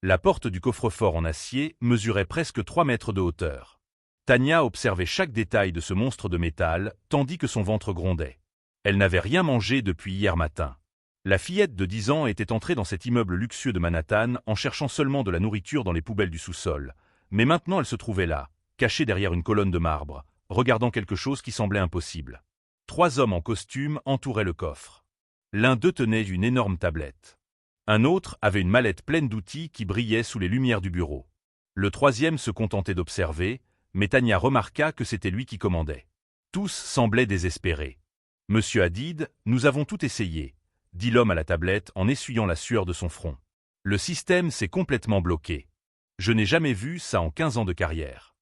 La porte du coffre-fort en acier mesurait presque 3 mètres de hauteur. Tania observait chaque détail de ce monstre de métal, tandis que son ventre grondait. Elle n'avait rien mangé depuis hier matin. La fillette de 10 ans était entrée dans cet immeuble luxueux de Manhattan en cherchant seulement de la nourriture dans les poubelles du sous-sol. Mais maintenant elle se trouvait là, cachée derrière une colonne de marbre, regardant quelque chose qui semblait impossible. 3 hommes en costume entouraient le coffre. L'un d'eux tenait une énorme tablette. Un autre avait une mallette pleine d'outils qui brillaient sous les lumières du bureau. Le troisième se contentait d'observer, mais Tania remarqua que c'était lui qui commandait. Tous semblaient désespérés. « Monsieur Hadid, nous avons tout essayé », dit l'homme à la tablette en essuyant la sueur de son front. « Le système s'est complètement bloqué. Je n'ai jamais vu ça en 15 ans de carrière. »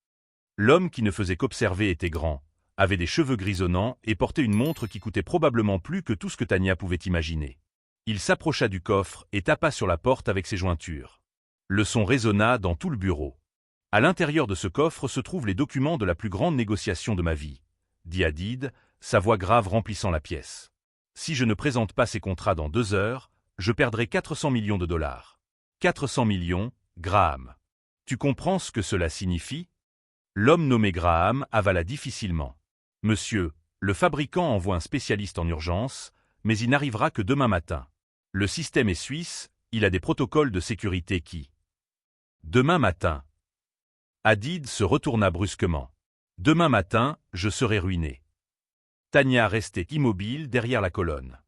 L'homme qui ne faisait qu'observer était grand, avait des cheveux grisonnants et portait une montre qui coûtait probablement plus que tout ce que Tania pouvait imaginer. Il s'approcha du coffre et tapa sur la porte avec ses jointures. Le son résonna dans tout le bureau. « À l'intérieur de ce coffre se trouvent les documents de la plus grande négociation de ma vie, » dit Hadid, sa voix grave remplissant la pièce. « Si je ne présente pas ces contrats dans 2 heures, je perdrai 400 millions de dollars. 400 millions, Graham. Tu comprends ce que cela signifie ?» L'homme nommé Graham avala difficilement. « Monsieur, le fabricant envoie un spécialiste en urgence, mais il n'arrivera que demain matin. Le système est suisse, il a des protocoles de sécurité qui... » Demain matin. Hadid se retourna brusquement. « Demain matin, je serai ruiné. » Tania restait immobile derrière la colonne.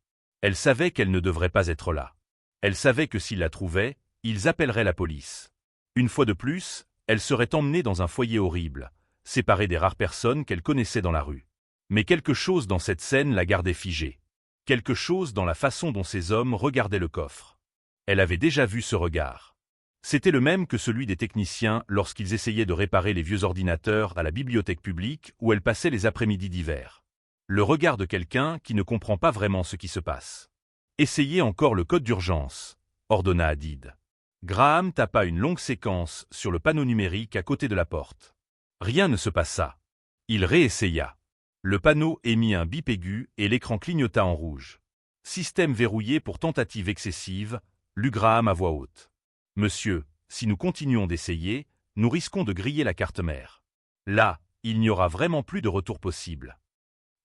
Elle savait qu'elle ne devrait pas être là. Elle savait que s'ils la trouvaient, ils appelleraient la police. Une fois de plus, elle serait emmenée dans un foyer horrible, séparée des rares personnes qu'elle connaissait dans la rue. Mais quelque chose dans cette scène la gardait figée. Quelque chose dans la façon dont ces hommes regardaient le coffre. Elle avait déjà vu ce regard. C'était le même que celui des techniciens lorsqu'ils essayaient de réparer les vieux ordinateurs à la bibliothèque publique où elle passait les après-midi d'hiver. Le regard de quelqu'un qui ne comprend pas vraiment ce qui se passe. « Essayez encore le code d'urgence », ordonna Hadid. Graham tapa une longue séquence sur le panneau numérique à côté de la porte. Rien ne se passa. Il réessaya. Le panneau émit un bip aigu et l'écran clignota en rouge. « Système verrouillé pour tentative excessive », lut Graham à voix haute. « Monsieur, si nous continuons d'essayer, nous risquons de griller la carte mère. Là, il n'y aura vraiment plus de retour possible. »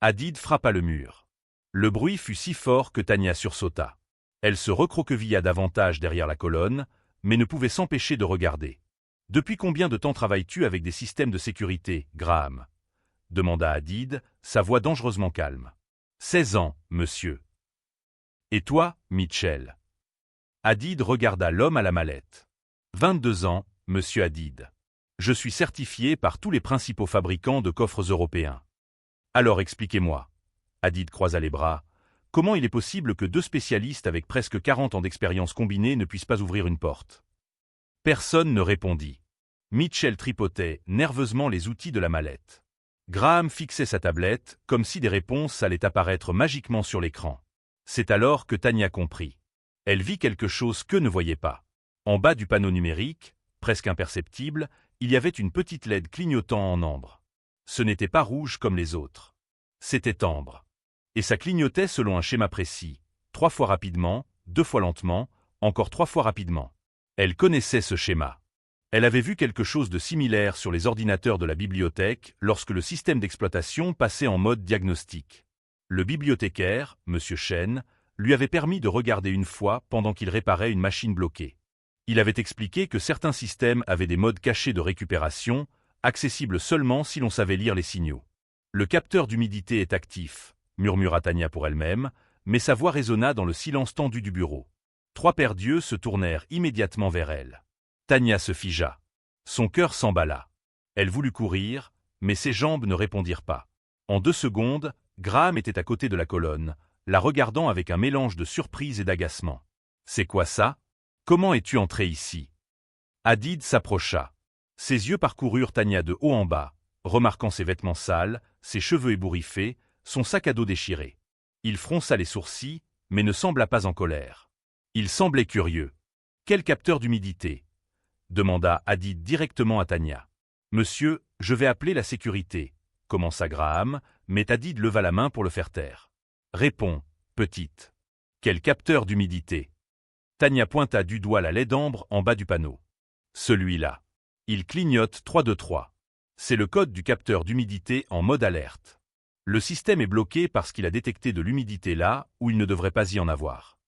Hadid frappa le mur. Le bruit fut si fort que Tania sursauta. Elle se recroquevilla davantage derrière la colonne, mais ne pouvait s'empêcher de regarder. « Depuis combien de temps travailles-tu avec des systèmes de sécurité, Graham ?» demanda Hadid, sa voix dangereusement calme. « 16 ans, monsieur. »« Et toi, Mitchell ?» Hadid regarda l'homme à la mallette. « 22 ans, monsieur Hadid. Je suis certifié par tous les principaux fabricants de coffres européens. » « Alors expliquez-moi. » Hadid croisa les bras. « Comment il est possible que 2 spécialistes avec presque 40 ans d'expérience combinée ne puissent pas ouvrir une porte ?» Personne ne répondit. Mitchell tripotait nerveusement les outils de la mallette. Graham fixait sa tablette, comme si des réponses allaient apparaître magiquement sur l'écran. C'est alors que Tania comprit. Elle vit quelque chose qu'eux ne voyaient pas. En bas du panneau numérique, presque imperceptible, il y avait une petite LED clignotant en ambre. Ce n'était pas rouge comme les autres. C'était ambre. Et ça clignotait selon un schéma précis, 3 fois rapidement, 2 fois lentement, encore 3 fois rapidement. Elle connaissait ce schéma. Elle avait vu quelque chose de similaire sur les ordinateurs de la bibliothèque lorsque le système d'exploitation passait en mode diagnostic. Le bibliothécaire, M. Chen, lui avait permis de regarder une fois pendant qu'il réparait une machine bloquée. Il avait expliqué que certains systèmes avaient des modes cachés de récupération, accessibles seulement si l'on savait lire les signaux. « Le capteur d'humidité est actif », murmura Tania pour elle-même, mais sa voix résonna dans le silence tendu du bureau. 3 paires d'yeux se tournèrent immédiatement vers elle. Tania se figea. Son cœur s'emballa. Elle voulut courir, mais ses jambes ne répondirent pas. En 2 secondes, Graham était à côté de la colonne, la regardant avec un mélange de surprise et d'agacement. « C'est quoi ça? Comment es-tu entré ici ?» Hadid s'approcha. Ses yeux parcoururent Tania de haut en bas, remarquant ses vêtements sales, ses cheveux ébouriffés, son sac à dos déchiré. Il fronça les sourcils, mais ne sembla pas en colère. Il semblait curieux. « Quel capteur d'humidité ?» demanda Hadid directement à Tania. « Monsieur, je vais appeler la sécurité », commença Graham, mais Hadid leva la main pour le faire taire. « Réponds, petite. Quel capteur d'humidité ?» Tania pointa du doigt la LED d'ambre en bas du panneau. Celui-là. Il clignote 323. C'est le code du capteur d'humidité en mode alerte. Le système est bloqué parce qu'il a détecté de l'humidité là où il ne devrait pas y en avoir.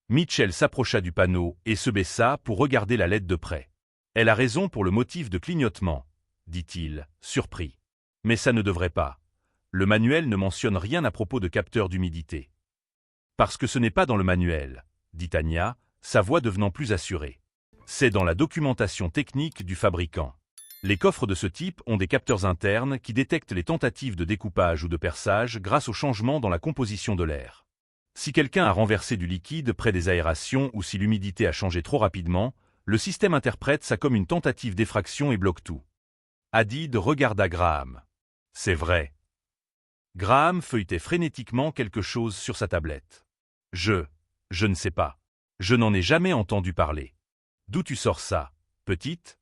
Mitchell s'approcha du panneau et se baissa pour regarder la LED de près. Elle a raison pour le motif de clignotement, dit-il, surpris. Mais ça ne devrait pas. Le manuel ne mentionne rien à propos de capteur d'humidité. Parce que ce n'est pas dans le manuel, dit Tania, sa voix devenant plus assurée. C'est dans la documentation technique du fabricant. Les coffres de ce type ont des capteurs internes qui détectent les tentatives de découpage ou de perçage grâce au changement dans la composition de l'air. Si quelqu'un a renversé du liquide près des aérations ou si l'humidité a changé trop rapidement, le système interprète ça comme une tentative d'effraction et bloque tout. Hadid regarda Graham. C'est vrai. Graham feuilletait frénétiquement quelque chose sur sa tablette. Je ne sais pas. Je n'en ai jamais entendu parler. D'où tu sors ça, petite ?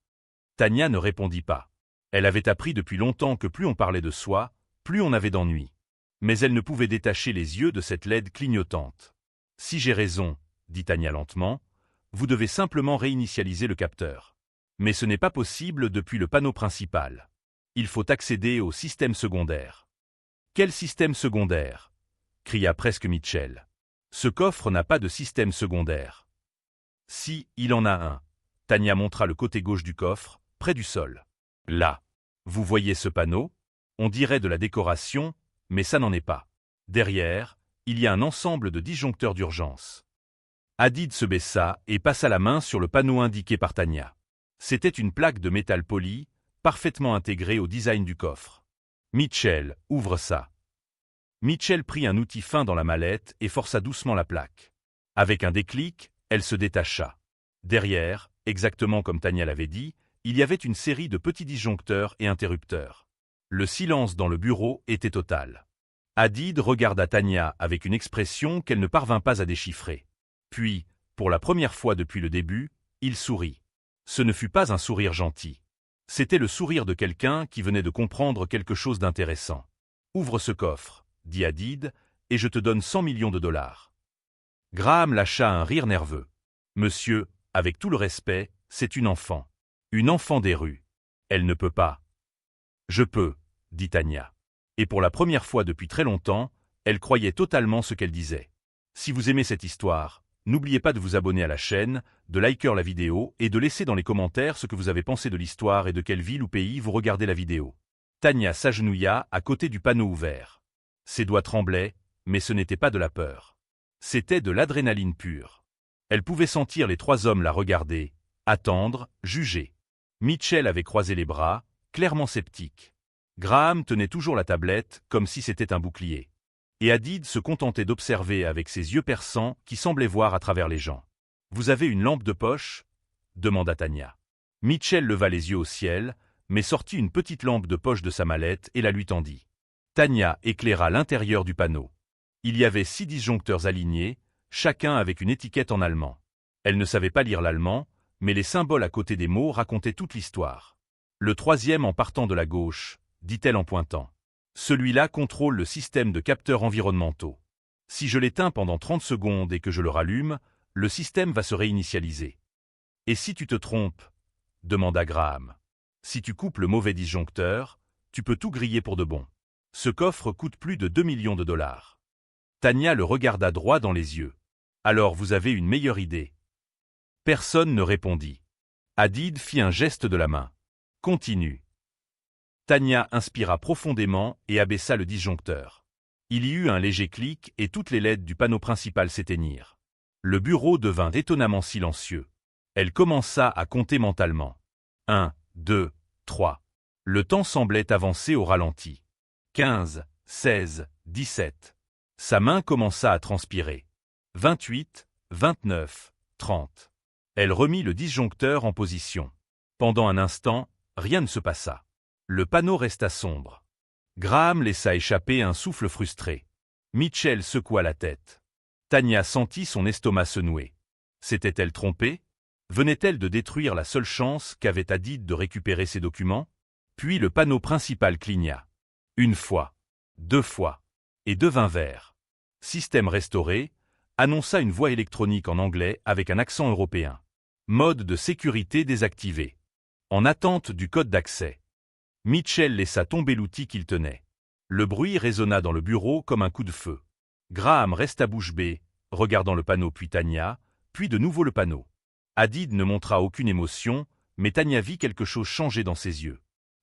Tania ne répondit pas. Elle avait appris depuis longtemps que plus on parlait de soi, plus on avait d'ennuis. Mais elle ne pouvait détacher les yeux de cette LED clignotante. Si j'ai raison, dit Tania lentement, vous devez simplement réinitialiser le capteur. Mais ce n'est pas possible depuis le panneau principal. Il faut accéder au système secondaire. Quel système secondaire ? Cria presque Mitchell. Ce coffre n'a pas de système secondaire. Si, il en a un. Tania montra le côté gauche du coffre, près du sol. Là. Vous voyez ce panneau ? On dirait de la décoration, mais ça n'en est pas. Derrière, il y a un ensemble de disjoncteurs d'urgence. Hadid se baissa et passa la main sur le panneau indiqué par Tania. C'était une plaque de métal poli, parfaitement intégrée au design du coffre. Mitchell, ouvre ça. Mitchell prit un outil fin dans la mallette et força doucement la plaque. Avec un déclic, elle se détacha. Derrière, exactement comme Tania l'avait dit, il y avait une série de petits disjoncteurs et interrupteurs. Le silence dans le bureau était total. Hadid regarda Tania avec une expression qu'elle ne parvint pas à déchiffrer. Puis, pour la première fois depuis le début, il sourit. Ce ne fut pas un sourire gentil. C'était le sourire de quelqu'un qui venait de comprendre quelque chose d'intéressant. « Ouvre ce coffre, » dit Hadid, « et je te donne 100 millions de dollars. » Graham lâcha un rire nerveux. « Monsieur, avec tout le respect, c'est une enfant. Une enfant des rues. Elle ne peut pas. »« Je peux, » dit Tania. Et pour la première fois depuis très longtemps, elle croyait totalement ce qu'elle disait. Si vous aimez cette histoire, n'oubliez pas de vous abonner à la chaîne, de liker la vidéo et de laisser dans les commentaires ce que vous avez pensé de l'histoire et de quelle ville ou pays vous regardez la vidéo. Tania s'agenouilla à côté du panneau ouvert. Ses doigts tremblaient, mais ce n'était pas de la peur. C'était de l'adrénaline pure. Elle pouvait sentir les trois hommes la regarder, attendre, juger. Mitchell avait croisé les bras, clairement sceptique. Graham tenait toujours la tablette comme si c'était un bouclier. Et Hadid se contentait d'observer avec ses yeux perçants qui semblaient voir à travers les gens. « Vous avez une lampe de poche ?» demanda Tania. Mitchell leva les yeux au ciel, mais sortit une petite lampe de poche de sa mallette et la lui tendit. Tania éclaira l'intérieur du panneau. Il y avait 6 disjoncteurs alignés, chacun avec une étiquette en allemand. Elle ne savait pas lire l'allemand, mais les symboles à côté des mots racontaient toute l'histoire. Le troisième en partant de la gauche, dit-elle en pointant. Celui-là contrôle le système de capteurs environnementaux. Si je l'éteins pendant 30 secondes et que je le rallume, le système va se réinitialiser. Et si tu te trompes ? Demanda Graham. Si tu coupes le mauvais disjoncteur, tu peux tout griller pour de bon. Ce coffre coûte plus de 2 millions de dollars. Tania le regarda droit dans les yeux. Alors vous avez une meilleure idée. Personne ne répondit. Hadid fit un geste de la main. Continue. Tania inspira profondément et abaissa le disjoncteur. Il y eut un léger clic et toutes les LED du panneau principal s'éteignirent. Le bureau devint étonnamment silencieux. Elle commença à compter mentalement. 1, 2, 3. Le temps semblait avancer au ralenti. 15, 16, 17. Sa main commença à transpirer. 28, 29, 30. Elle remit le disjoncteur en position. Pendant un instant, rien ne se passa. Le panneau resta sombre. Graham laissa échapper un souffle frustré. Mitchell secoua la tête. Tania sentit son estomac se nouer. S'était-elle trompée ? Venait-elle de détruire la seule chance qu'avait Hadid de récupérer ses documents ? Puis le panneau principal cligna. Une fois, 2 fois, et devint vert. Système restauré, annonça une voix électronique en anglais avec un accent européen. Mode de sécurité désactivé. En attente du code d'accès. Mitchell laissa tomber l'outil qu'il tenait. Le bruit résonna dans le bureau comme un coup de feu. Graham resta bouche bée, regardant le panneau puis Tanya, puis de nouveau le panneau. Hadid ne montra aucune émotion, mais Tanya vit quelque chose changer dans ses yeux.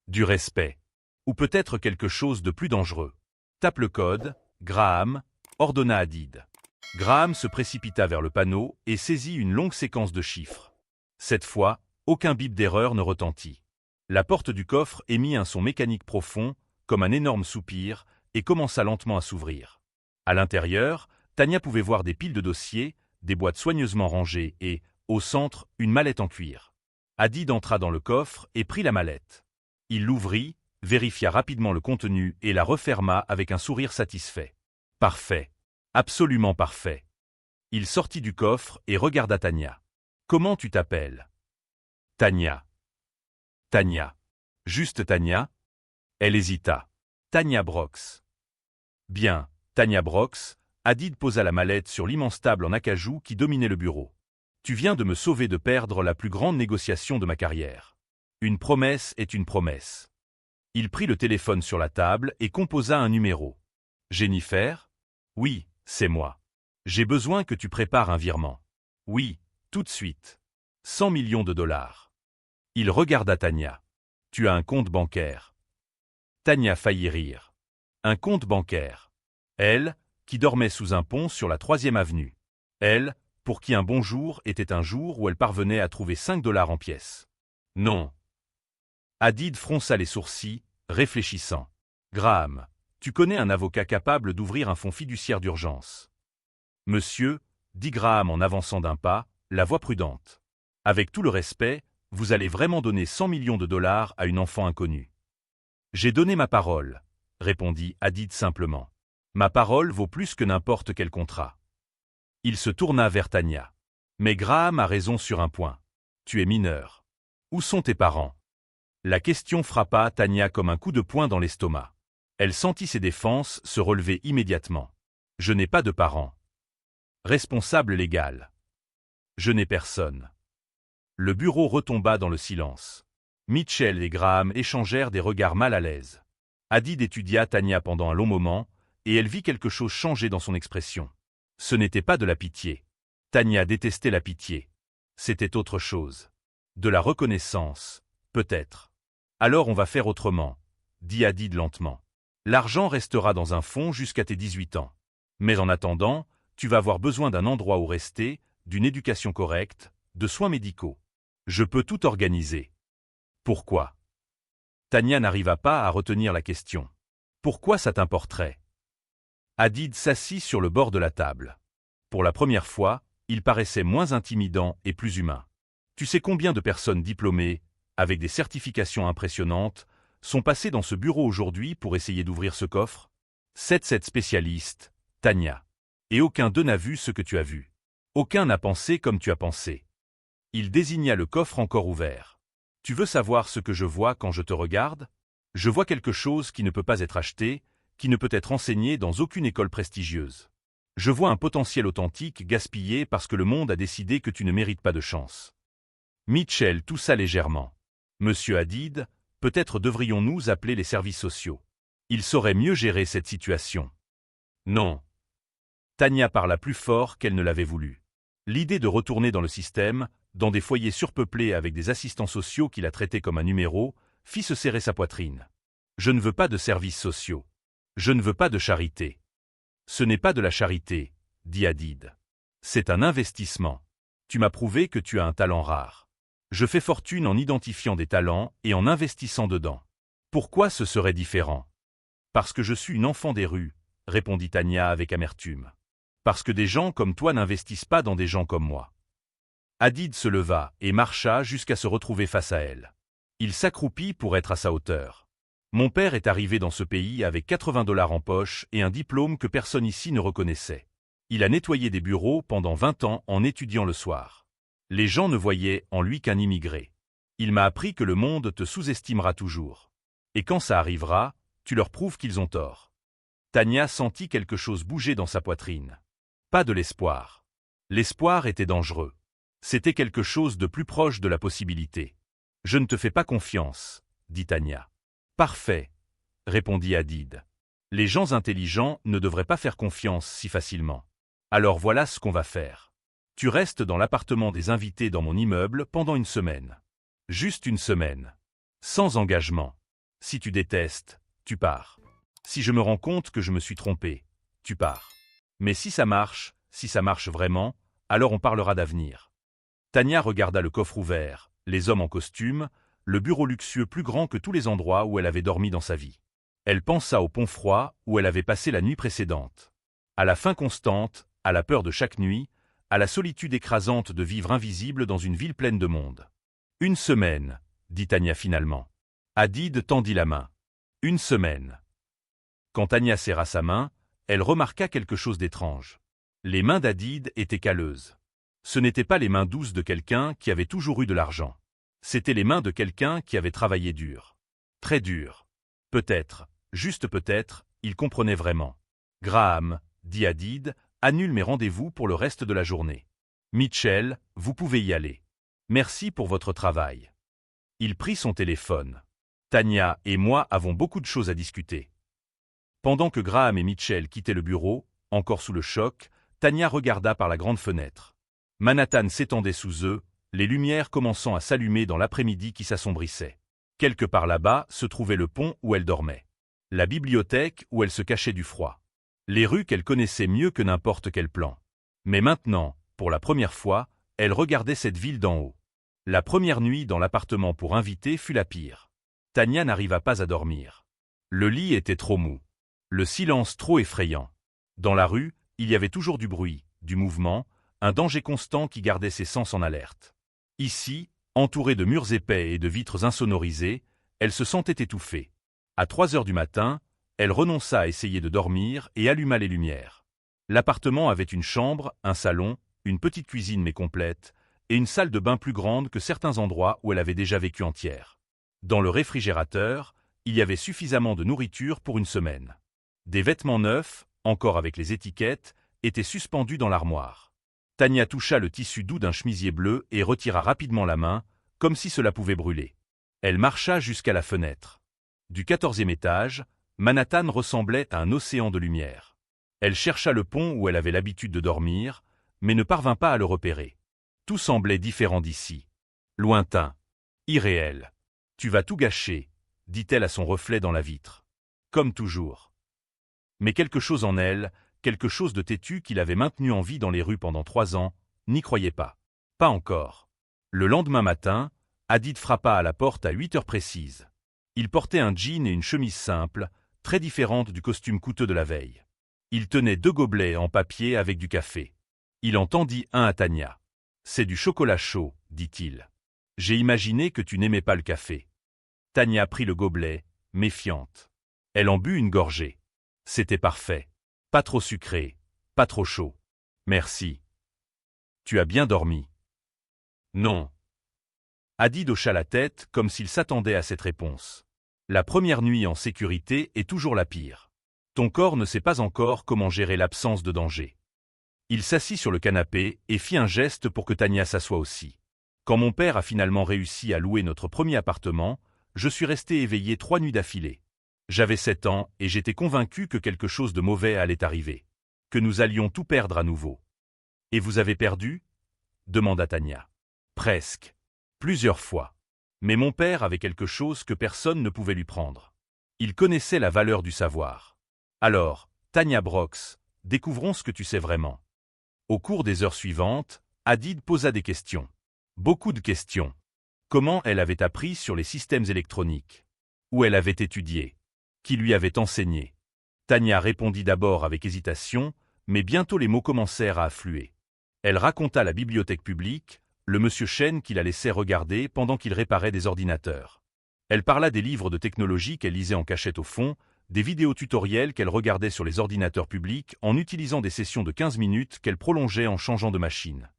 Du respect. Ou peut-être quelque chose de plus dangereux. Tape le code, Graham, ordonna Hadid. Graham se précipita vers le panneau et saisit une longue séquence de chiffres. Cette fois, aucun bip d'erreur ne retentit. La porte du coffre émit un son mécanique profond, comme un énorme soupir, et commença lentement à s'ouvrir. À l'intérieur, Tanya pouvait voir des piles de dossiers, des boîtes soigneusement rangées et, au centre, une mallette en cuir. Hadid entra dans le coffre et prit la mallette. Il l'ouvrit, vérifia rapidement le contenu et la referma avec un sourire satisfait. Parfait. Absolument parfait. Il sortit du coffre et regarda Tanya. Comment tu t'appelles? Tanya. Tanya. Juste Tanya? Elle hésita. Tanya Brox. Bien, Tanya Brox. Hadid posa la mallette sur l'immense table en acajou qui dominait le bureau. Tu viens de me sauver de perdre la plus grande négociation de ma carrière. Une promesse est une promesse. Il prit le téléphone sur la table et composa un numéro. Jennifer? Oui, c'est moi. J'ai besoin que tu prépares un virement. Oui, tout de suite. 100 millions de dollars. Il regarda Tanya. Tu as un compte bancaire. Tanya faillit rire. Un compte bancaire. Elle, qui dormait sous un pont sur la 3e avenue. Elle, pour qui un bon jour était un jour où elle parvenait à trouver 5 dollars en pièces. Non. Hadid fronça les sourcils, réfléchissant. Graham, tu connais un avocat capable d'ouvrir un fonds fiduciaire d'urgence. Monsieur, dit Graham en avançant d'un pas, la voix prudente. Avec tout le respect, vous allez vraiment donner 100 millions de dollars à une enfant inconnue. J'ai donné ma parole, répondit Hadid simplement. Ma parole vaut plus que n'importe quel contrat. Il se tourna vers Tanya. Mais Graham a raison sur un point. Tu es mineur. Où sont tes parents? La question frappa Tanya comme un coup de poing dans l'estomac. Elle sentit ses défenses se relever immédiatement. Je n'ai pas de parents. Responsable légal. Je n'ai personne. Le bureau retomba dans le silence. Mitchell et Graham échangèrent des regards mal à l'aise. Hadid étudia Tanya pendant un long moment, et elle vit quelque chose changer dans son expression. Ce n'était pas de la pitié. Tanya détestait la pitié. C'était autre chose. De la reconnaissance, peut-être. Alors on va faire autrement, dit Hadid lentement. L'argent restera dans un fonds jusqu'à tes 18 ans. Mais en attendant, tu vas avoir besoin d'un endroit où rester, d'une éducation correcte, de soins médicaux. Je peux tout organiser. Pourquoi? Tanya n'arriva pas à retenir la question. Pourquoi ça t'importerait? Hadid s'assit sur le bord de la table. Pour la première fois, il paraissait moins intimidant et plus humain. Tu sais combien de personnes diplômées, avec des certifications impressionnantes, sont passées dans ce bureau aujourd'hui pour essayer d'ouvrir ce coffre? 7 spécialistes, Tanya. Et aucun d'eux n'a vu ce que tu as vu. Aucun n'a pensé comme tu as pensé. Il désigna le coffre encore ouvert. Tu veux savoir ce que je vois quand je te regarde? Je vois quelque chose qui ne peut pas être acheté, qui ne peut être enseigné dans aucune école prestigieuse. Je vois un potentiel authentique gaspillé parce que le monde a décidé que tu ne mérites pas de chance. Mitchell toussa légèrement. Monsieur Hadid, peut-être devrions-nous appeler les services sociaux. Ils sauraient mieux gérer cette situation. Non. Tanya parla plus fort qu'elle ne l'avait voulu. L'idée de retourner dans le système, dans des foyers surpeuplés avec des assistants sociaux qui la traitaient comme un numéro, fit se serrer sa poitrine. Je ne veux pas de services sociaux. Je ne veux pas de charité. Ce n'est pas de la charité, dit Hadid. C'est un investissement. Tu m'as prouvé que tu as un talent rare. Je fais fortune en identifiant des talents et en investissant dedans. Pourquoi ce serait différent? Parce que je suis une enfant des rues, répondit Tanya avec amertume. Parce que des gens comme toi n'investissent pas dans des gens comme moi. Hadid se leva et marcha jusqu'à se retrouver face à elle. Il s'accroupit pour être à sa hauteur. Mon père est arrivé dans ce pays avec 80 dollars en poche et un diplôme que personne ici ne reconnaissait. Il a nettoyé des bureaux pendant 20 ans en étudiant le soir. Les gens ne voyaient en lui qu'un immigré. Il m'a appris que le monde te sous-estimera toujours. Et quand ça arrivera, tu leur prouves qu'ils ont tort. Tanya sentit quelque chose bouger dans sa poitrine. Pas de l'espoir. L'espoir était dangereux. C'était quelque chose de plus proche de la possibilité. Je ne te fais pas confiance, dit Tania. Parfait, répondit Hadid. Les gens intelligents ne devraient pas faire confiance si facilement. Alors voilà ce qu'on va faire. Tu restes dans l'appartement des invités dans mon immeuble pendant une semaine. Juste une semaine. Sans engagement. Si tu détestes, tu pars. Si je me rends compte que je me suis trompé, tu pars. Mais si ça marche vraiment, alors on parlera d'avenir. Tania regarda le coffre ouvert, les hommes en costume, le bureau luxueux plus grand que tous les endroits où elle avait dormi dans sa vie. Elle pensa au pont froid où elle avait passé la nuit précédente. À la faim constante, à la peur de chaque nuit, à la solitude écrasante de vivre invisible dans une ville pleine de monde. Une semaine, dit Tania finalement. Hadid tendit la main. Une semaine. Quand Tania serra sa main, elle remarqua quelque chose d'étrange. Les mains d'Hadid étaient calleuses. Ce n'étaient pas les mains douces de quelqu'un qui avait toujours eu de l'argent. C'étaient les mains de quelqu'un qui avait travaillé dur. Très dur. Peut-être, juste peut-être, il comprenait vraiment. Graham, dit Hadid, annule mes rendez-vous pour le reste de la journée. Mitchell, vous pouvez y aller. Merci pour votre travail. Il prit son téléphone. Tania et moi avons beaucoup de choses à discuter. Pendant que Graham et Mitchell quittaient le bureau, encore sous le choc, Tania regarda par la grande fenêtre. Manhattan s'étendait sous eux, les lumières commençant à s'allumer dans l'après-midi qui s'assombrissait. Quelque part là-bas se trouvait le pont où elle dormait. La bibliothèque où elle se cachait du froid. Les rues qu'elle connaissait mieux que n'importe quel plan. Mais maintenant, pour la première fois, elle regardait cette ville d'en haut. La première nuit dans l'appartement pour invités fut la pire. Tania n'arriva pas à dormir. Le lit était trop mou. Le silence trop effrayant. Dans la rue, il y avait toujours du bruit, du mouvement, un danger constant qui gardait ses sens en alerte. Ici, entourée de murs épais et de vitres insonorisées, elle se sentait étouffée. À 3 heures du matin, elle renonça à essayer de dormir et alluma les lumières. L'appartement avait une chambre, un salon, une petite cuisine mais complète, et une salle de bain plus grande que certains endroits où elle avait déjà vécu entière. Dans le réfrigérateur, il y avait suffisamment de nourriture pour une semaine. Des vêtements neufs, encore avec les étiquettes, étaient suspendus dans l'armoire. Tania toucha le tissu doux d'un chemisier bleu et retira rapidement la main, comme si cela pouvait brûler. Elle marcha jusqu'à la fenêtre. Du 14e étage, Manhattan ressemblait à un océan de lumière. Elle chercha le pont où elle avait l'habitude de dormir, mais ne parvint pas à le repérer. Tout semblait différent d'ici. Lointain. Irréel. Tu vas tout gâcher, dit-elle à son reflet dans la vitre. Comme toujours. Mais quelque chose en elle, quelque chose de têtu qui l'avait maintenue en vie dans les rues pendant 3 ans, n'y croyait pas. Pas encore. Le lendemain matin, Hadid frappa à la porte à 8 heures précises. Il portait un jean et une chemise simple, très différente du costume coûteux de la veille. Il tenait 2 gobelets en papier avec du café. Il en tendit un à Tania. « C'est du chocolat chaud, dit-il. J'ai imaginé que tu n'aimais pas le café. » Tania prit le gobelet, méfiante. Elle en but une gorgée. C'était parfait. Pas trop sucré, pas trop chaud. Merci. Tu as bien dormi. Non. Hadid hocha la tête comme s'il s'attendait à cette réponse. La première nuit en sécurité est toujours la pire. Ton corps ne sait pas encore comment gérer l'absence de danger. Il s'assit sur le canapé et fit un geste pour que Tania s'assoie aussi. Quand mon père a finalement réussi à louer notre premier appartement, je suis resté éveillé 3 nuits d'affilée. J'avais 7 ans et j'étais convaincu que quelque chose de mauvais allait arriver. Que nous allions tout perdre à nouveau. Et vous avez perdu ? Demanda Tania. Presque. Plusieurs fois. Mais mon père avait quelque chose que personne ne pouvait lui prendre. Il connaissait la valeur du savoir. Alors, Tania Brox, découvrons ce que tu sais vraiment. Au cours des heures suivantes, Hadid posa des questions. Beaucoup de questions. Comment elle avait appris sur les systèmes électroniques? Où elle avait étudié? Qui lui avait enseigné? Tania répondit d'abord avec hésitation, mais bientôt les mots commencèrent à affluer. Elle raconta la bibliothèque publique, le monsieur Chen qui la laissait regarder pendant qu'il réparait des ordinateurs. Elle parla des livres de technologie qu'elle lisait en cachette au fond, des vidéos tutoriels qu'elle regardait sur les ordinateurs publics en utilisant des sessions de 15 minutes qu'elle prolongeait en changeant de machine.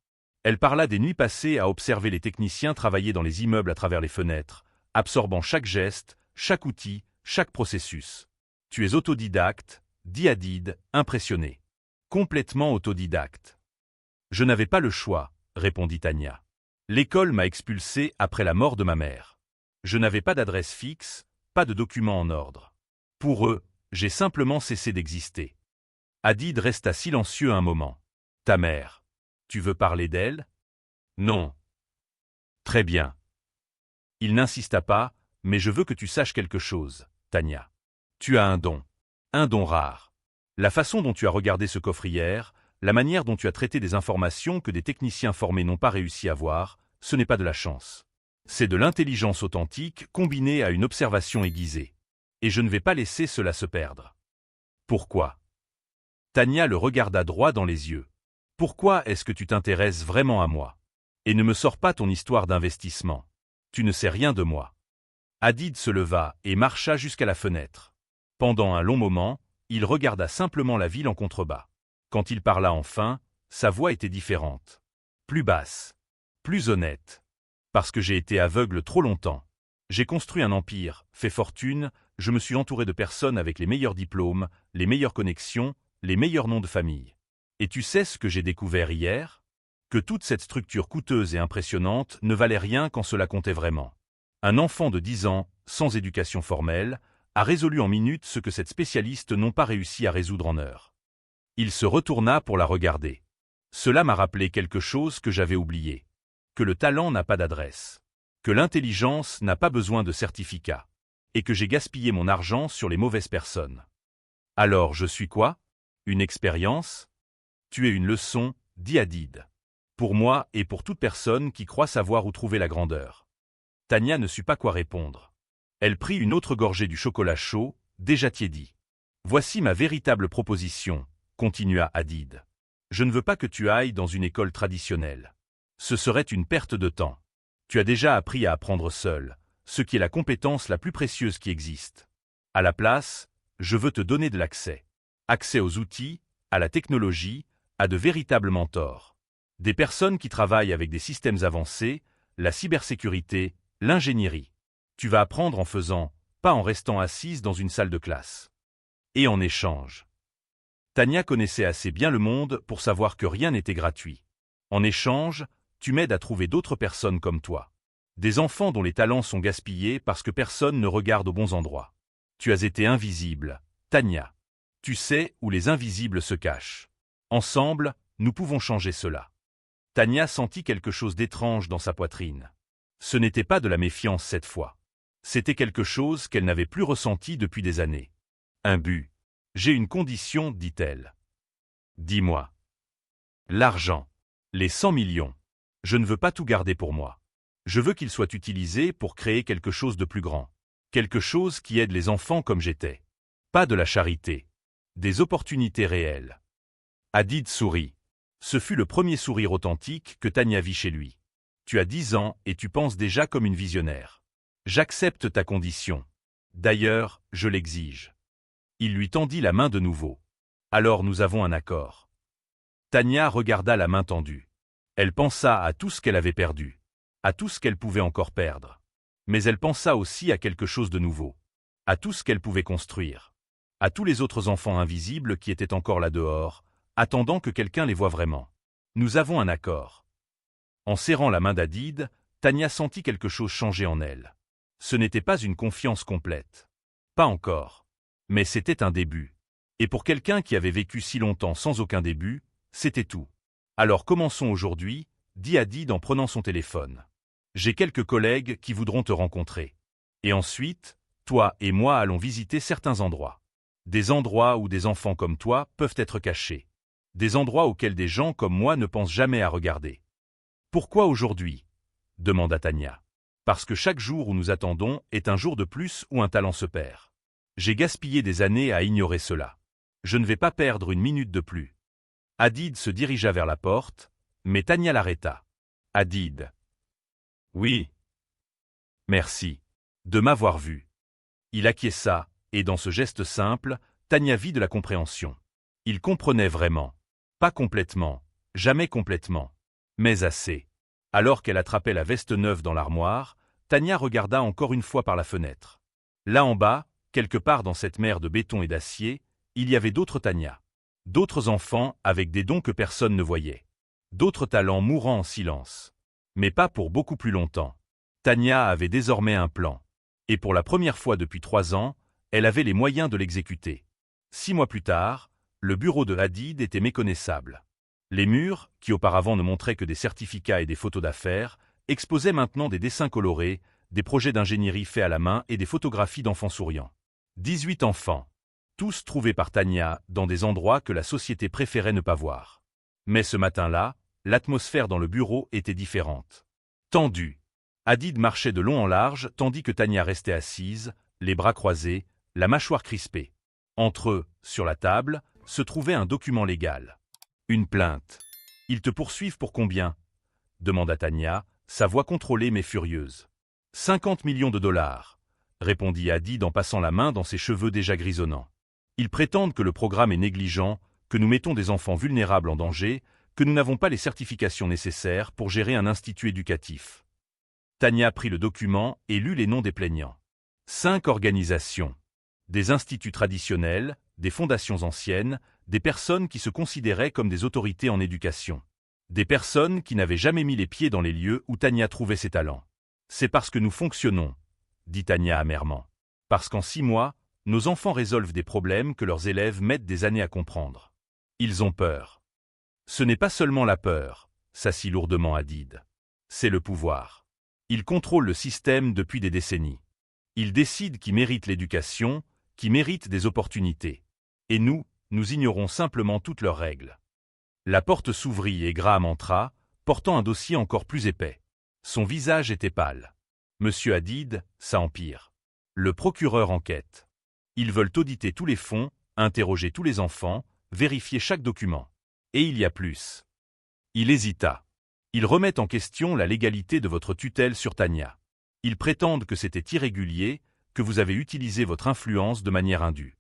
Elle parla des nuits passées à observer les techniciens travailler dans les immeubles à travers les fenêtres, absorbant chaque geste, chaque outil, chaque processus. Tu es autodidacte, dit Hadid, impressionné. Complètement autodidacte. Je n'avais pas le choix, répondit Tania. L'école m'a expulsé après la mort de ma mère. Je n'avais pas d'adresse fixe, pas de documents en ordre. Pour eux, j'ai simplement cessé d'exister. Hadid resta silencieux un moment. Ta mère. Tu veux parler d'elle? Non. Très bien. Il n'insista pas, mais je veux que tu saches quelque chose, Tania. Tu as un don. Un don rare. La façon dont tu as regardé ce coffre hier, la manière dont tu as traité des informations que des techniciens formés n'ont pas réussi à voir, ce n'est pas de la chance. C'est de l'intelligence authentique combinée à une observation aiguisée. Et je ne vais pas laisser cela se perdre. Pourquoi? Tania le regarda droit dans les yeux. Pourquoi est-ce que tu t'intéresses vraiment à moi? Et ne me sors pas ton histoire d'investissement. Tu ne sais rien de moi. Hadid se leva et marcha jusqu'à la fenêtre. Pendant un long moment, il regarda simplement la ville en contrebas. Quand il parla enfin, sa voix était différente. Plus basse. Plus honnête. Parce que j'ai été aveugle trop longtemps. J'ai construit un empire, fait fortune, je me suis entouré de personnes avec les meilleurs diplômes, les meilleures connexions, les meilleurs noms de famille. Et tu sais ce que j'ai découvert hier? Que toute cette structure coûteuse et impressionnante ne valait rien quand cela comptait vraiment. Un enfant de 10 ans, sans éducation formelle, a résolu en minutes ce que cette spécialiste n'ont pas réussi à résoudre en heures. Il se retourna pour la regarder. Cela m'a rappelé quelque chose que j'avais oublié. Que le talent n'a pas d'adresse. Que l'intelligence n'a pas besoin de certificat. Et que j'ai gaspillé mon argent sur les mauvaises personnes. Alors je suis quoi? Une expérience? Tu es une leçon, dit Hadid. Pour moi et pour toute personne qui croit savoir où trouver la grandeur. Tania ne sut pas quoi répondre. Elle prit une autre gorgée du chocolat chaud, déjà tiédi. Voici ma véritable proposition, continua Hadid. Je ne veux pas que tu ailles dans une école traditionnelle. Ce serait une perte de temps. Tu as déjà appris à apprendre seul, ce qui est la compétence la plus précieuse qui existe. À la place, je veux te donner de l'accès. Accès aux outils, à la technologie, à de véritables mentors. Des personnes qui travaillent avec des systèmes avancés, la cybersécurité, l'ingénierie. Tu vas apprendre en faisant, pas en restant assise dans une salle de classe. Et en échange. Tania connaissait assez bien le monde pour savoir que rien n'était gratuit. En échange, tu m'aides à trouver d'autres personnes comme toi. Des enfants dont les talents sont gaspillés parce que personne ne regarde aux bons endroits. Tu as été invisible, Tania. Tu sais où les invisibles se cachent. Ensemble, nous pouvons changer cela. Tania sentit quelque chose d'étrange dans sa poitrine. Ce n'était pas de la méfiance cette fois. C'était quelque chose qu'elle n'avait plus ressenti depuis des années. Un but. J'ai une condition, dit-elle. Dis-moi. L'argent. Les 100 millions. Je ne veux pas tout garder pour moi. Je veux qu'ils soient utilisés pour créer quelque chose de plus grand. Quelque chose qui aide les enfants comme j'étais. Pas de la charité. Des opportunités réelles. Hadid sourit. Ce fut le premier sourire authentique que Tania vit chez lui. Tu as 10 ans et tu penses déjà comme une visionnaire. J'accepte ta condition. D'ailleurs, je l'exige. Il lui tendit la main de nouveau. Alors nous avons un accord. Tania regarda la main tendue. Elle pensa à tout ce qu'elle avait perdu. À tout ce qu'elle pouvait encore perdre. Mais elle pensa aussi à quelque chose de nouveau. À tout ce qu'elle pouvait construire. À tous les autres enfants invisibles qui étaient encore là dehors, attendant que quelqu'un les voie vraiment. Nous avons un accord. En serrant la main d'Hadid, Tania sentit quelque chose changer en elle. Ce n'était pas une confiance complète. Pas encore. Mais c'était un début. Et pour quelqu'un qui avait vécu si longtemps sans aucun début, c'était tout. Alors commençons aujourd'hui, dit Hadid en prenant son téléphone. J'ai quelques collègues qui voudront te rencontrer. Et ensuite, toi et moi allons visiter certains endroits. Des endroits où des enfants comme toi peuvent être cachés. Des endroits auxquels des gens comme moi ne pensent jamais à regarder. Pourquoi aujourd'hui? Demanda Tania. Parce que chaque jour où nous attendons est un jour de plus où un talent se perd. J'ai gaspillé des années à ignorer cela. Je ne vais pas perdre une minute de plus. Hadid se dirigea vers la porte, mais Tania l'arrêta. Hadid. Oui. Merci. De m'avoir vu. Il acquiesça, et dans ce geste simple, Tania vit de la compréhension. Il comprenait vraiment. Pas complètement, jamais complètement. Mais assez. Alors qu'elle attrapait la veste neuve dans l'armoire, Tania regarda encore une fois par la fenêtre. Là en bas, quelque part dans cette mer de béton et d'acier, il y avait d'autres Tania. D'autres enfants avec des dons que personne ne voyait. D'autres talents mourant en silence. Mais pas pour beaucoup plus longtemps. Tania avait désormais un plan. Et pour la première fois depuis 3 ans, elle avait les moyens de l'exécuter. 6 mois plus tard, le bureau de Hadid était méconnaissable. Les murs, qui auparavant ne montraient que des certificats et des photos d'affaires, exposaient maintenant des dessins colorés, des projets d'ingénierie faits à la main et des photographies d'enfants souriants. 18 enfants. Tous trouvés par Tania dans des endroits que la société préférait ne pas voir. Mais ce matin-là, l'atmosphère dans le bureau était différente. Tendue. Hadid marchait de long en large tandis que Tania restait assise, les bras croisés, la mâchoire crispée. Entre eux, sur la table, se trouvait un document légal. Une plainte. « Ils te poursuivent pour combien ?» demanda Tania, sa voix contrôlée mais furieuse. 50 millions de dollars, répondit Hadid en passant la main dans ses cheveux déjà grisonnants. Ils prétendent que le programme est négligent, que nous mettons des enfants vulnérables en danger, que nous n'avons pas les certifications nécessaires pour gérer un institut éducatif. Tania prit le document et lut les noms des plaignants. 5 organisations. Des instituts traditionnels, des fondations anciennes, des personnes qui se considéraient comme des autorités en éducation. Des personnes qui n'avaient jamais mis les pieds dans les lieux où Tania trouvait ses talents. C'est parce que nous fonctionnons, dit Tania amèrement. Parce qu'en 6 mois, nos enfants résolvent des problèmes que leurs élèves mettent des années à comprendre. Ils ont peur. Ce n'est pas seulement la peur, s'assit lourdement Hadid. C'est le pouvoir. Ils contrôlent le système depuis des décennies. Ils décident qui mérite l'éducation, qui mérite des opportunités. Et nous ignorons simplement toutes leurs règles. La porte s'ouvrit et Graham entra, portant un dossier encore plus épais. Son visage était pâle. Monsieur Hadid, ça empire. Le procureur enquête. Ils veulent auditer tous les fonds, interroger tous les enfants, vérifier chaque document. Et il y a plus. Il hésita. Ils remettent en question la légalité de votre tutelle sur Tania. Ils prétendent que c'était irrégulier, que vous avez utilisé votre influence de manière indue.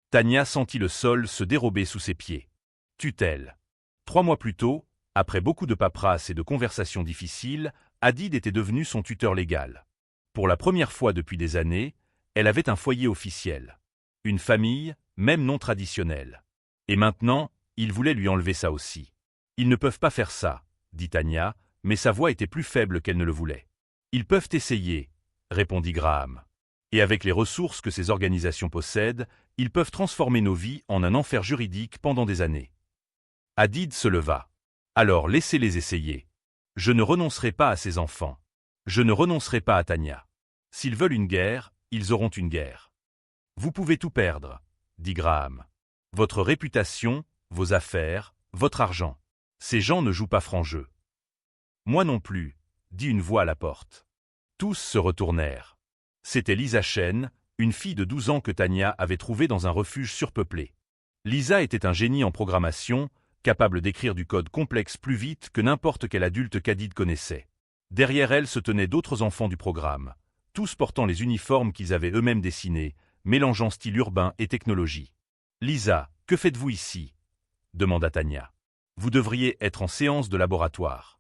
Tania sentit le sol se dérober sous ses pieds. Tutelle. 3 mois plus tôt, après beaucoup de paperasse et de conversations difficiles, Hadid était devenu son tuteur légal. Pour la première fois depuis des années, elle avait un foyer officiel. Une famille, même non traditionnelle. Et maintenant, il voulait lui enlever ça aussi. Ils ne peuvent pas faire ça, dit Tania, mais sa voix était plus faible qu'elle ne le voulait. Ils peuvent essayer, répondit Graham. Et avec les ressources que ces organisations possèdent, ils peuvent transformer nos vies en un enfer juridique pendant des années. Hadid se leva. Alors laissez-les essayer. Je ne renoncerai pas à ces enfants. Je ne renoncerai pas à Tania. S'ils veulent une guerre, ils auront une guerre. Vous pouvez tout perdre, dit Graham. Votre réputation, vos affaires, votre argent. Ces gens ne jouent pas franc jeu. Moi non plus, dit une voix à la porte. Tous se retournèrent. C'était Lisa Chen, une fille de 12 ans que Tania avait trouvée dans un refuge surpeuplé. Lisa était un génie en programmation, capable d'écrire du code complexe plus vite que n'importe quel adulte qu'Hadid connaissait. Derrière elle se tenaient d'autres enfants du programme, tous portant les uniformes qu'ils avaient eux-mêmes dessinés, mélangeant style urbain et technologie. « Lisa, que faites-vous ici ?» demanda Tania. « Vous devriez être en séance de laboratoire. »«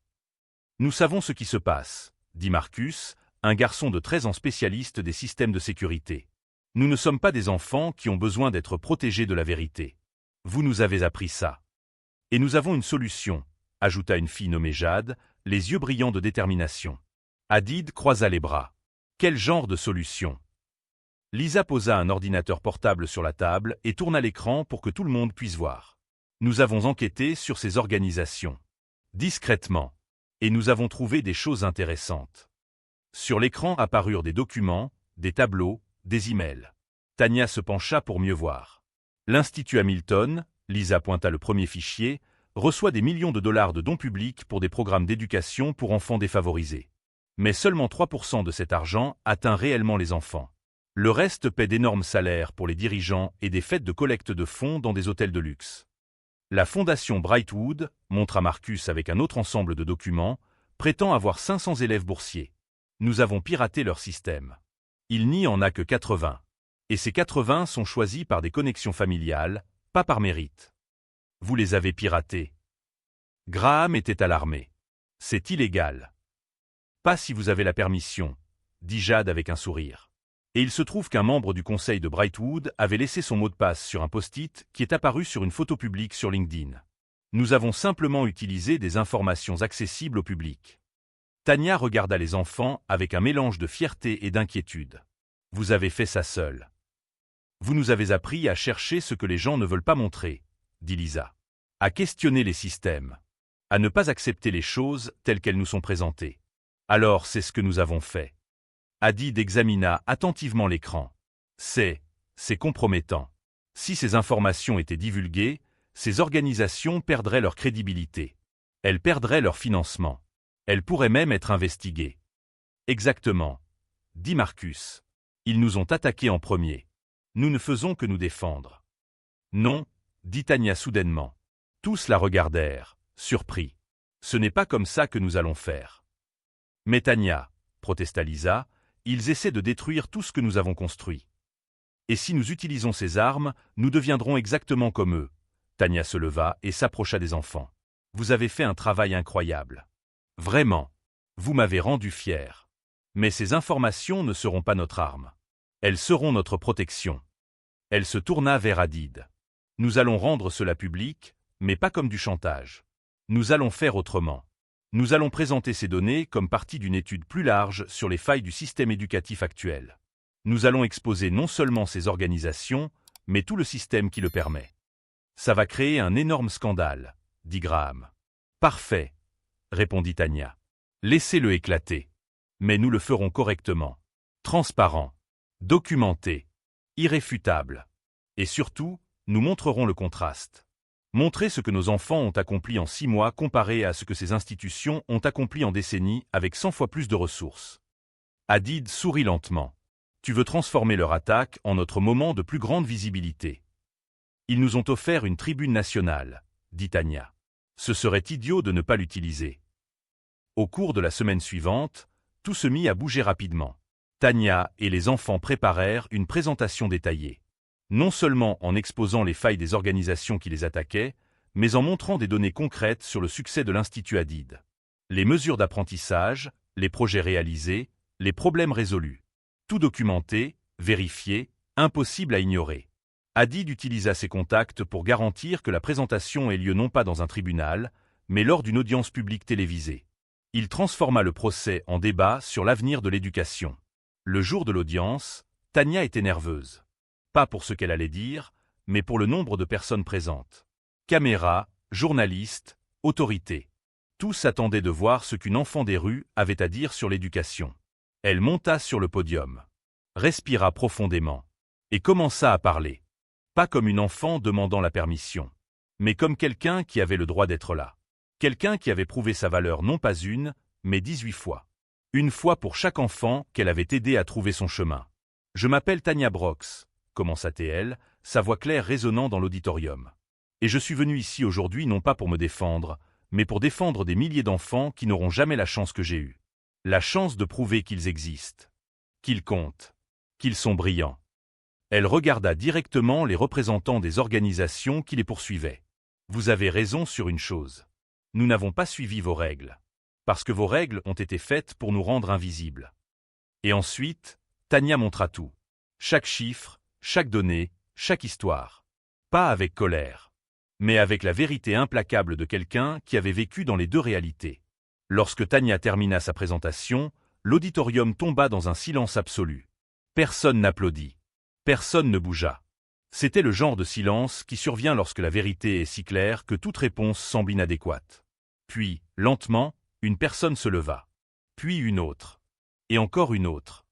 Nous savons ce qui se passe, » dit Marcus, un garçon de 13 ans spécialiste des systèmes de sécurité. « Nous ne sommes pas des enfants qui ont besoin d'être protégés de la vérité. Vous nous avez appris ça. » « Et nous avons une solution, » ajouta une fille nommée Jade, les yeux brillants de détermination. Hadid croisa les bras. « Quel genre de solution ?» Lisa posa un ordinateur portable sur la table et tourna l'écran pour que tout le monde puisse voir. « Nous avons enquêté sur ces organisations. Discrètement. Et nous avons trouvé des choses intéressantes. » Sur l'écran apparurent des documents, des tableaux, des emails. Tania se pencha pour mieux voir. L'Institut Hamilton, Lisa pointa le premier fichier, reçoit des millions de dollars de dons publics pour des programmes d'éducation pour enfants défavorisés. Mais seulement 3% de cet argent atteint réellement les enfants. Le reste paie d'énormes salaires pour les dirigeants et des fêtes de collecte de fonds dans des hôtels de luxe. La fondation Brightwood, montra Marcus avec un autre ensemble de documents, prétend avoir 500 élèves boursiers. Nous avons piraté leur système. Il n'y en a que 80. Et ces 80 sont choisis par des connexions familiales, pas par mérite. Vous les avez piratés. Graham était alarmé. C'est illégal. Pas si vous avez la permission, dit Jade avec un sourire. Et il se trouve qu'un membre du conseil de Brightwood avait laissé son mot de passe sur un post-it qui est apparu sur une photo publique sur LinkedIn. Nous avons simplement utilisé des informations accessibles au public. Tanya regarda les enfants avec un mélange de fierté et d'inquiétude. Vous avez fait ça seul. Vous nous avez appris à chercher ce que les gens ne veulent pas montrer, dit Lisa. À questionner les systèmes. À ne pas accepter les choses telles qu'elles nous sont présentées. Alors c'est ce que nous avons fait. Hadid examina attentivement l'écran. C'est compromettant. Si ces informations étaient divulguées, ces organisations perdraient leur crédibilité. Elles perdraient leur financement. Elles pourraient même être investiguées. Exactement, dit Marcus. Ils nous ont attaqués en premier. Nous ne faisons que nous défendre. Non, dit Tanya soudainement. Tous la regardèrent, surpris. Ce n'est pas comme ça que nous allons faire. Mais Tanya, protesta Lisa, ils essaient de détruire tout ce que nous avons construit. Et si nous utilisons ces armes, nous deviendrons exactement comme eux. Tanya se leva et s'approcha des enfants. Vous avez fait un travail incroyable. Vraiment. Vous m'avez rendu fier. Mais ces informations ne seront pas notre arme. Elles seront notre protection. Elle se tourna vers Hadid. Nous allons rendre cela public, mais pas comme du chantage. Nous allons faire autrement. Nous allons présenter ces données comme partie d'une étude plus large sur les failles du système éducatif actuel. Nous allons exposer non seulement ces organisations, mais tout le système qui le permet. Ça va créer un énorme scandale, dit Graham. Parfait, répondit Tanya. Laissez-le éclater. Mais nous le ferons correctement. Transparent. Documenté. Irréfutable. Et surtout, nous montrerons le contraste. Montrer ce que nos enfants ont accompli en 6 mois comparé à ce que ces institutions ont accompli en décennies avec 100 fois plus de ressources. Hadid sourit lentement. Tu veux transformer leur attaque en notre moment de plus grande visibilité. Ils nous ont offert une tribune nationale, dit Tanya. Ce serait idiot de ne pas l'utiliser. Au cours de la semaine suivante, tout se mit à bouger rapidement. Tanya et les enfants préparèrent une présentation détaillée. Non seulement en exposant les failles des organisations qui les attaquaient, mais en montrant des données concrètes sur le succès de l'Institut Hadid. Les mesures d'apprentissage, les projets réalisés, les problèmes résolus. Tout documenté, vérifié, impossible à ignorer. Hadid utilisa ses contacts pour garantir que la présentation ait lieu non pas dans un tribunal, mais lors d'une audience publique télévisée. Il transforma le procès en débat sur l'avenir de l'éducation. Le jour de l'audience, Tanya était nerveuse. Pas pour ce qu'elle allait dire, mais pour le nombre de personnes présentes. Caméras, journalistes, autorités. Tous attendaient de voir ce qu'une enfant des rues avait à dire sur l'éducation. Elle monta sur le podium, respira profondément, et commença à parler. Pas comme une enfant demandant la permission, mais comme quelqu'un qui avait le droit d'être là. Quelqu'un qui avait prouvé sa valeur non pas une, mais 18 fois. Une fois pour chaque enfant qu'elle avait aidé à trouver son chemin. Je m'appelle Tanya Brooks, commença-t-elle, sa voix claire résonnant dans l'auditorium. Et je suis venue ici aujourd'hui non pas pour me défendre, mais pour défendre des milliers d'enfants qui n'auront jamais la chance que j'ai eue. La chance de prouver qu'ils existent, qu'ils comptent, qu'ils sont brillants. Elle regarda directement les représentants des organisations qui les poursuivaient. Vous avez raison sur une chose. Nous n'avons pas suivi vos règles. Parce que vos règles ont été faites pour nous rendre invisibles. Et ensuite, Tanya montra tout. Chaque chiffre, chaque donnée, chaque histoire. Pas avec colère, mais avec la vérité implacable de quelqu'un qui avait vécu dans les deux réalités. Lorsque Tanya termina sa présentation, l'auditorium tomba dans un silence absolu. Personne n'applaudit. Personne ne bougea. C'était le genre de silence qui survient lorsque la vérité est si claire que toute réponse semble inadéquate. Puis, lentement, une personne se leva. Puis une autre. Et encore une autre.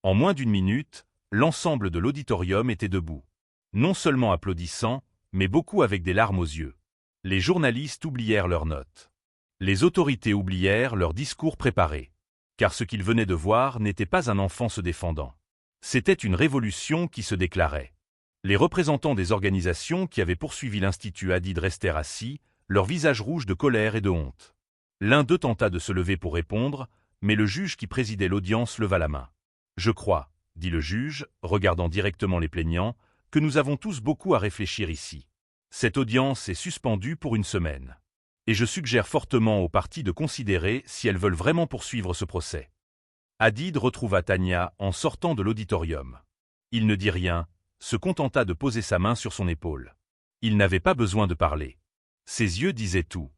En moins d'une minute, l'ensemble de l'auditorium était debout. Non seulement applaudissant, mais beaucoup avec des larmes aux yeux. Les journalistes oublièrent leurs notes. Les autorités oublièrent leurs discours préparés. Car ce qu'ils venaient de voir n'était pas un enfant se défendant. C'était une révolution qui se déclarait. Les représentants des organisations qui avaient poursuivi l'Institut Hadid restèrent assis, leurs visages rouges de colère et de honte. L'un d'eux tenta de se lever pour répondre, mais le juge qui présidait l'audience leva la main. « Je crois, » dit le juge, regardant directement les plaignants, « que nous avons tous beaucoup à réfléchir ici. Cette audience est suspendue pour une semaine. Et je suggère fortement aux parties de considérer si elles veulent vraiment poursuivre ce procès. » Hadid retrouva Tania en sortant de l'auditorium. Il ne dit rien, se contenta de poser sa main sur son épaule. Il n'avait pas besoin de parler. Ses yeux disaient tout.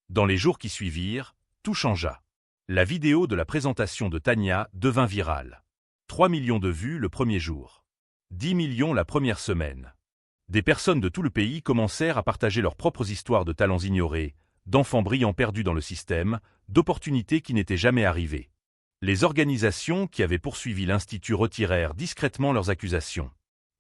Dans les jours qui suivirent, tout changea. La vidéo de la présentation de Tania devint virale. 3 millions de vues le premier jour. 10 millions la première semaine. Des personnes de tout le pays commencèrent à partager leurs propres histoires de talents ignorés, d'enfants brillants perdus dans le système, d'opportunités qui n'étaient jamais arrivées. Les organisations qui avaient poursuivi l'Institut retirèrent discrètement leurs accusations.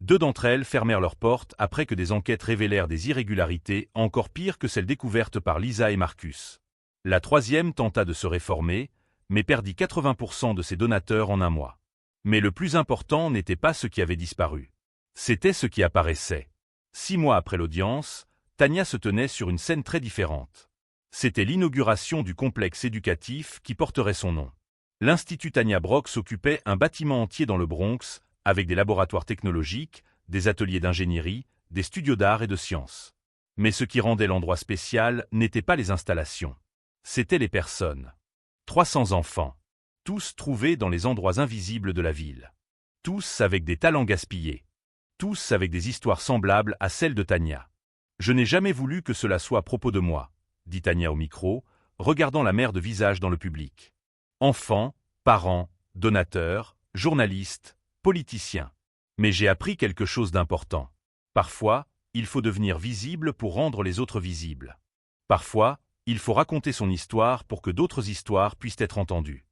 2 d'entre elles fermèrent leurs portes après que des enquêtes révélèrent des irrégularités encore pires que celles découvertes par Lisa et Marcus. La 3e tenta de se réformer, mais perdit 80% de ses donateurs en un mois. Mais le plus important n'était pas ce qui avait disparu. C'était ce qui apparaissait. 6 mois après l'audience, Tania se tenait sur une scène très différente. C'était l'inauguration du complexe éducatif qui porterait son nom. L'Institut Tania Brooks occupait un bâtiment entier dans le Bronx, avec des laboratoires technologiques, des ateliers d'ingénierie, des studios d'art et de sciences. Mais ce qui rendait l'endroit spécial n'était pas les installations. C'étaient les personnes. 300 enfants. Tous trouvés dans les endroits invisibles de la ville. Tous avec des talents gaspillés. Tous avec des histoires semblables à celles de Tania. « Je n'ai jamais voulu que cela soit à propos de moi », dit Tania au micro, regardant la mer de visages dans le public. Enfants, parents, donateurs, journalistes, politiciens. Mais j'ai appris quelque chose d'important. Parfois, il faut devenir visible pour rendre les autres visibles. Parfois, il faut raconter son histoire pour que d'autres histoires puissent être entendues.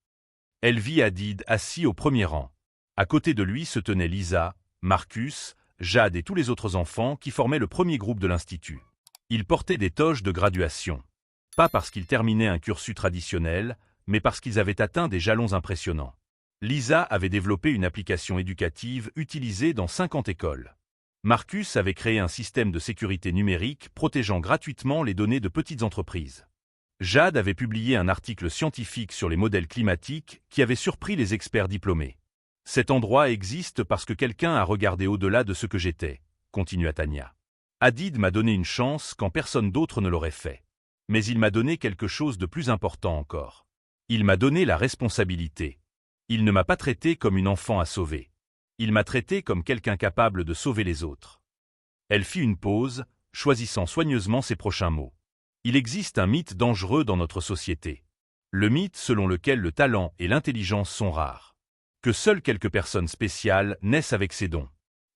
Elle vit Hadid assis au premier rang. À côté de lui se tenaient Lisa, Marcus, Jade et tous les autres enfants qui formaient le premier groupe de l'Institut. Ils portaient des toges de graduation. Pas parce qu'ils terminaient un cursus traditionnel, mais parce qu'ils avaient atteint des jalons impressionnants. Lisa avait développé une application éducative utilisée dans 50 écoles. Marcus avait créé un système de sécurité numérique protégeant gratuitement les données de petites entreprises. Jade avait publié un article scientifique sur les modèles climatiques qui avait surpris les experts diplômés. Cet endroit existe parce que quelqu'un a regardé au-delà de ce que j'étais, continua Tania. Hadid m'a donné une chance quand personne d'autre ne l'aurait fait. Mais il m'a donné quelque chose de plus important encore. Il m'a donné la responsabilité. Il ne m'a pas traité comme une enfant à sauver. Il m'a traité comme quelqu'un capable de sauver les autres. Elle fit une pause, choisissant soigneusement ses prochains mots. Il existe un mythe dangereux dans notre société. Le mythe selon lequel le talent et l'intelligence sont rares. Que seules quelques personnes spéciales naissent avec ces dons.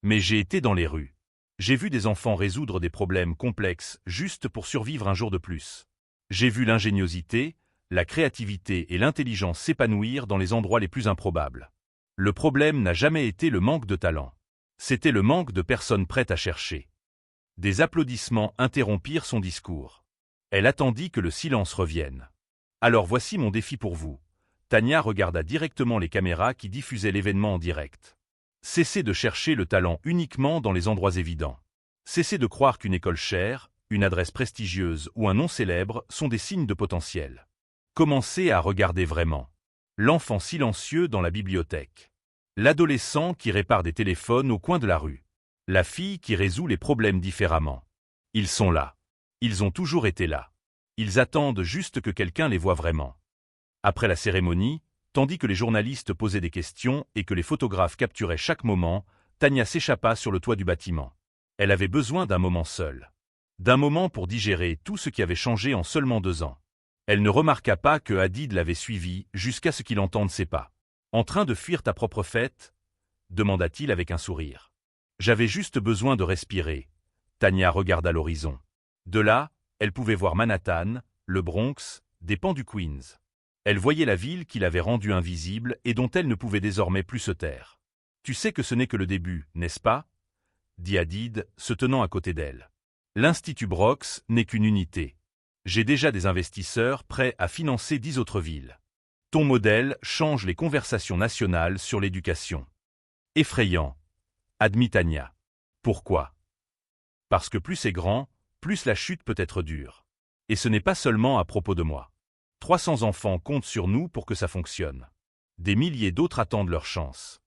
Mais j'ai été dans les rues. J'ai vu des enfants résoudre des problèmes complexes juste pour survivre un jour de plus. J'ai vu l'ingéniosité, la créativité et l'intelligence s'épanouir dans les endroits les plus improbables. Le problème n'a jamais été le manque de talent. C'était le manque de personnes prêtes à chercher. Des applaudissements interrompirent son discours. Elle attendit que le silence revienne. Alors voici mon défi pour vous. Tania regarda directement les caméras qui diffusaient l'événement en direct. Cessez de chercher le talent uniquement dans les endroits évidents. Cessez de croire qu'une école chère, une adresse prestigieuse ou un nom célèbre sont des signes de potentiel. Commencez à regarder vraiment. L'enfant silencieux dans la bibliothèque. L'adolescent qui répare des téléphones au coin de la rue. La fille qui résout les problèmes différemment. Ils sont là. Ils ont toujours été là. Ils attendent juste que quelqu'un les voie vraiment. Après la cérémonie, tandis que les journalistes posaient des questions et que les photographes capturaient chaque moment, Tania s'échappa sur le toit du bâtiment. Elle avait besoin d'un moment seul. D'un moment pour digérer tout ce qui avait changé en seulement 2 ans. Elle ne remarqua pas que Hadid l'avait suivie jusqu'à ce qu'il entende ses pas. « En train de fuir ta propre fête ?» demanda-t-il avec un sourire. « J'avais juste besoin de respirer. » Tania regarda l'horizon. De là, elle pouvait voir Manhattan, le Bronx, des pans du Queens. Elle voyait la ville qui l'avait rendue invisible et dont elle ne pouvait désormais plus se taire. « Tu sais que ce n'est que le début, n'est-ce pas ?» dit Hadid, se tenant à côté d'elle. « L'Institut Brooks n'est qu'une unité. J'ai déjà des investisseurs prêts à financer 10 autres villes. Ton modèle change les conversations nationales sur l'éducation. » Effrayant, admit Tania. Pourquoi? Parce que plus c'est grand, plus la chute peut être dure. Et ce n'est pas seulement à propos de moi. 300 enfants comptent sur nous pour que ça fonctionne. Des milliers d'autres attendent leur chance.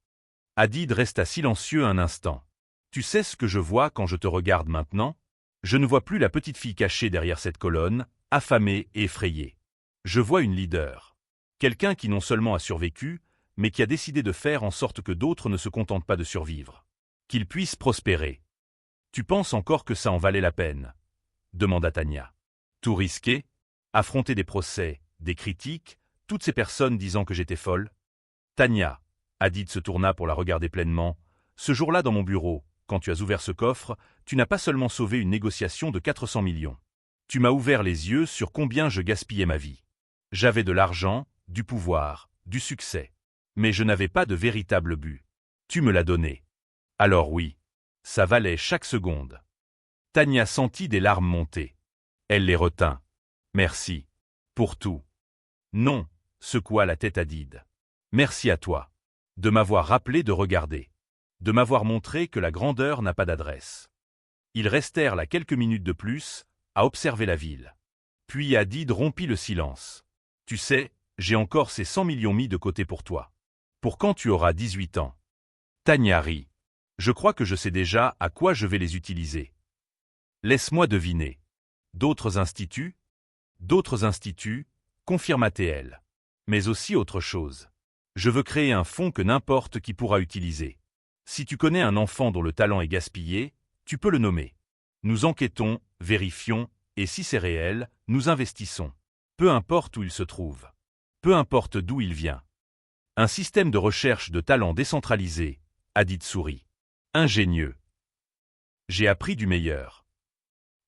Hadid resta silencieux un instant. Tu sais ce que je vois quand je te regarde maintenant? Je ne vois plus la petite fille cachée derrière cette colonne, affamée et effrayée. Je vois une leader. Quelqu'un qui non seulement a survécu, mais qui a décidé de faire en sorte que d'autres ne se contentent pas de survivre. Qu'ils puissent prospérer. Tu penses encore que ça en valait la peine? Demanda Tania. Tout risquer? Affronter des procès, des critiques, toutes ces personnes disant que j'étais folle? Tania, Hadid se tourna pour la regarder pleinement, ce jour-là dans mon bureau, quand tu as ouvert ce coffre, tu n'as pas seulement sauvé une négociation de 400 millions. Tu m'as ouvert les yeux sur combien je gaspillais ma vie. J'avais de l'argent, du pouvoir, du succès. Mais je n'avais pas de véritable but. Tu me l'as donné. Alors oui, ça valait chaque seconde. Tania sentit des larmes monter. Elle les retint. Merci. Pour tout. Non, secoua la tête Hadid. Merci à toi. De m'avoir rappelé de regarder. De m'avoir montré que la grandeur n'a pas d'adresse. Ils restèrent là quelques minutes de plus, à observer la ville. Puis Hadid rompit le silence. Tu sais, j'ai encore ces 100 millions mis de côté pour toi. Pour quand tu auras 18 ans. Tania rit. Je crois que je sais déjà à quoi je vais les utiliser. Laisse-moi deviner. D'autres instituts? D'autres instituts, confirma-t-elle. Mais aussi autre chose. Je veux créer un fonds que n'importe qui pourra utiliser. Si tu connais un enfant dont le talent est gaspillé, tu peux le nommer. Nous enquêtons, vérifions, et si c'est réel, nous investissons. Peu importe où il se trouve. Peu importe d'où il vient. Un système de recherche de talent décentralisé, Hadid sourit. Ingénieux. J'ai appris du meilleur.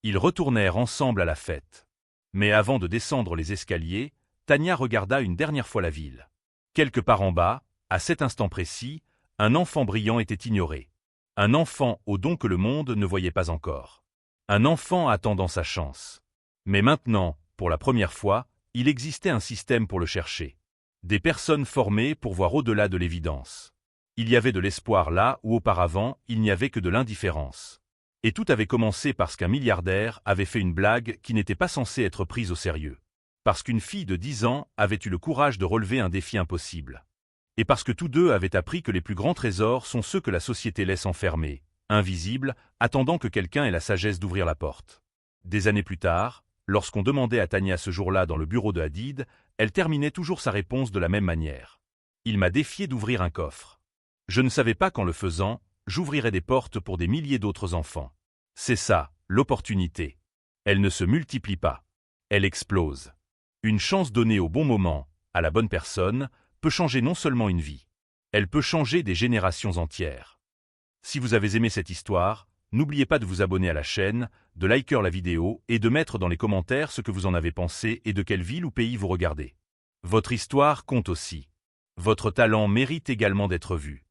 Ils retournèrent ensemble à la fête. Mais avant de descendre les escaliers, Tania regarda une dernière fois la ville. Quelque part en bas, à cet instant précis, un enfant brillant était ignoré. Un enfant au don que le monde ne voyait pas encore. Un enfant attendant sa chance. Mais maintenant, pour la première fois, il existait un système pour le chercher. Des personnes formées pour voir au-delà de l'évidence. Il y avait de l'espoir là où auparavant il n'y avait que de l'indifférence. Et tout avait commencé parce qu'un milliardaire avait fait une blague qui n'était pas censée être prise au sérieux. Parce qu'une fille de 10 ans avait eu le courage de relever un défi impossible. Et parce que tous deux avaient appris que les plus grands trésors sont ceux que la société laisse enfermés, invisibles, attendant que quelqu'un ait la sagesse d'ouvrir la porte. Des années plus tard, lorsqu'on demandait à Tania ce jour-là dans le bureau de Hadid, elle terminait toujours sa réponse de la même manière. Il m'a défié d'ouvrir un coffre. Je ne savais pas qu'en le faisant, j'ouvrirais des portes pour des milliers d'autres enfants. C'est ça, l'opportunité. Elle ne se multiplie pas. Elle explose. Une chance donnée au bon moment, à la bonne personne, peut changer non seulement une vie. Elle peut changer des générations entières. Si vous avez aimé cette histoire, n'oubliez pas de vous abonner à la chaîne, de liker la vidéo et de mettre dans les commentaires ce que vous en avez pensé et de quelle ville ou pays vous regardez. Votre histoire compte aussi. Votre talent mérite également d'être vu.